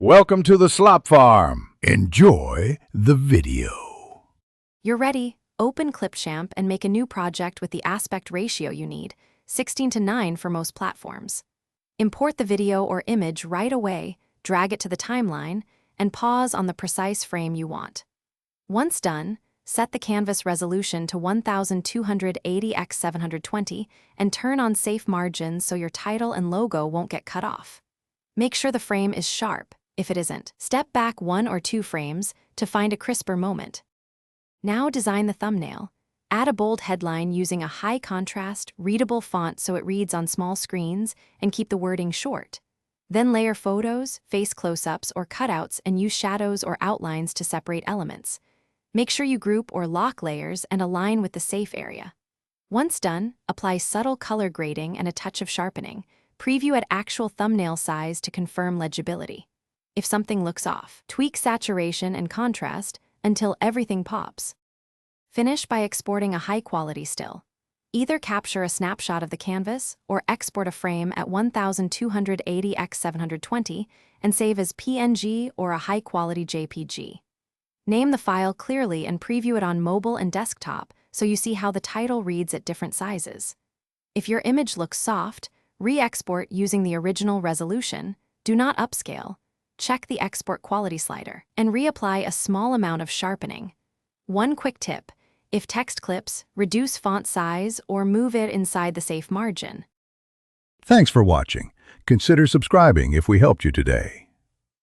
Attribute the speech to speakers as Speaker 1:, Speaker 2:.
Speaker 1: Welcome to the Slop Farm. Enjoy the video.
Speaker 2: You're ready. Open Clipchamp and make a new project with the aspect ratio you need, 16:9 for most platforms. Import the video or image right away, drag it to the timeline, and pause on the precise frame you want. Once done, set the canvas resolution to 1280 x 720 and turn on safe margins so your title and logo won't get cut off. Make sure the frame is sharp. If it isn't, step back 1 or 2 frames to find a crisper moment. Now design the thumbnail. Add a bold headline using a high-contrast, readable font so it reads on small screens, and keep the wording short. Then layer photos, face close-ups, or cutouts and use shadows or outlines to separate elements. Make sure you group or lock layers and align with the safe area. Once done, apply subtle color grading and a touch of sharpening. Preview at actual thumbnail size to confirm legibility. If something looks off, tweak saturation and contrast until everything pops. Finish by exporting a high-quality still. Either capture a snapshot of the canvas or export a frame at 1280 x 720 and save as PNG or a high-quality JPG. Name the file clearly and preview it on mobile and desktop so you see how the title reads at different sizes. If your image looks soft, re-export using the original resolution. Do not upscale. Check the export quality slider and reapply a small amount of sharpening. One quick tip: if text clips, reduce font size or move it inside the safe margin.
Speaker 1: Thanks for watching. Consider subscribing if we helped you today.